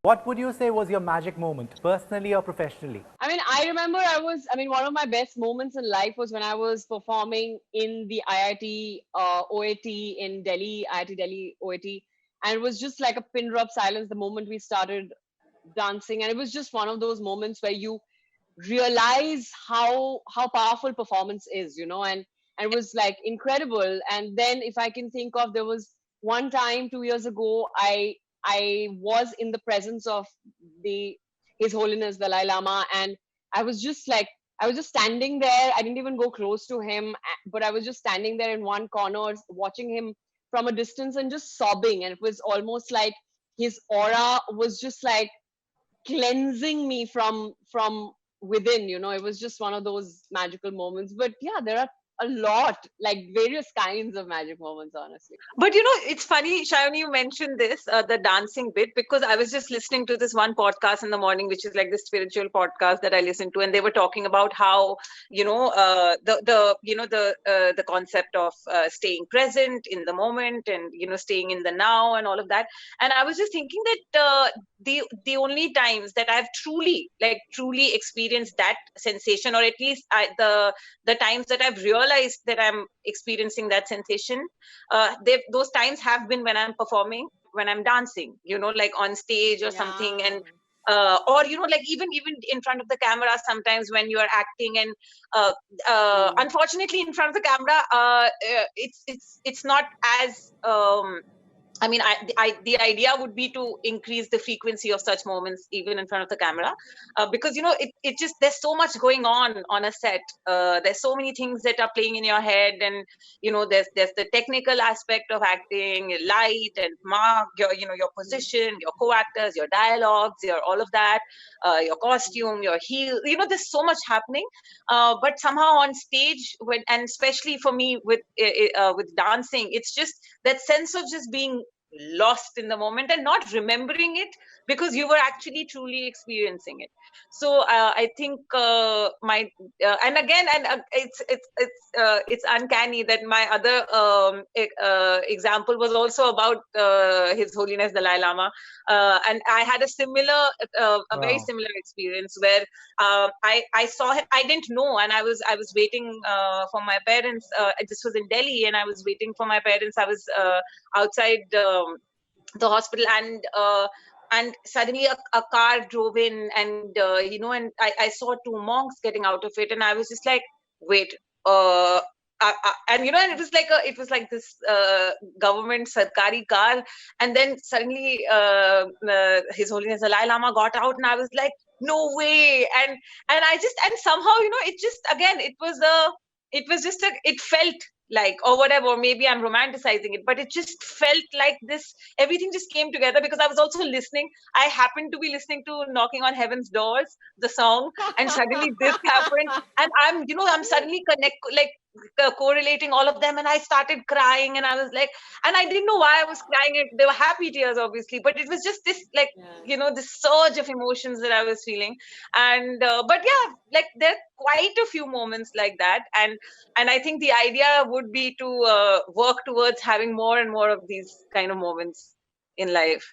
What would you say was your magic moment, personally or professionally? I mean, I remember one of my best moments in life was when I was performing in the IIT OAT in Delhi, IIT Delhi OAT. And it was just like a pin drop silence the moment we started dancing. And it was just one of those moments where you realize how powerful performance is, and it was like incredible. And then if I can think of, there was one time 2 years ago, I was in the presence of the His Holiness Dalai Lama, and I was just like, I was just standing there. I didn't even go close to him, but I was just standing there in one corner watching him from a distance and just sobbing. And it was almost like his aura was just like cleansing me from within. It was just one of those magical moments. But yeah, there are a lot, like various kinds of magic moments, honestly. But it's funny, Shayani, you mentioned this, the dancing bit, because I was just listening to this one podcast in the morning, which is like the spiritual podcast that I listen to, and they were talking about how, the concept of staying present in the moment, and staying in the now and all of that. And I was just thinking that the only times that I've truly experienced that sensation, or at least the times that I've realized that I'm experiencing that sensation, those times have been when I'm performing, when I'm dancing, like on stage or something. And or like even in front of the camera, sometimes when you are acting. And unfortunately, in front of the camera, it's not as I mean, the idea would be to increase the frequency of such moments even in front of the camera, because it just, there's so much going on a set. There's so many things that are playing in your head, and there's the technical aspect of acting, light and mark, your position, your co-actors, your dialogues, your all of that, your costume, your heel. There's so much happening, but somehow on stage, and especially for me with dancing, it's just that sense of just being lost in the moment and not remembering it, because you were actually truly experiencing it. So I think my and again, and it's uncanny that my other example was also about His Holiness Dalai Lama, and I had a very Wow. similar experience where I saw him. I didn't know, and I was waiting for my parents. This was in Delhi, and I was waiting for my parents. I was outside the hospital, and suddenly a car drove in, and and I saw two monks getting out of it, and I was just like, wait, and and it was like this government sarkari car. And then suddenly His Holiness Dalai Lama got out, and I was like, no way. And I just, and somehow, it just, again, it felt like, or whatever, or maybe I'm romanticizing it, but it just felt like this, everything just came together, because I was also listening. I happened to be listening to Knocking on Heaven's Doors, the song, and suddenly this happened, and I'm suddenly correlating all of them, and I started crying, and I was like, and I didn't know why I was crying. They were happy tears, obviously, but it was just this, like, this surge of emotions that I was feeling. And but yeah, like, there are quite a few moments like that, and I think the idea would be to work towards having more and more of these kind of moments in life.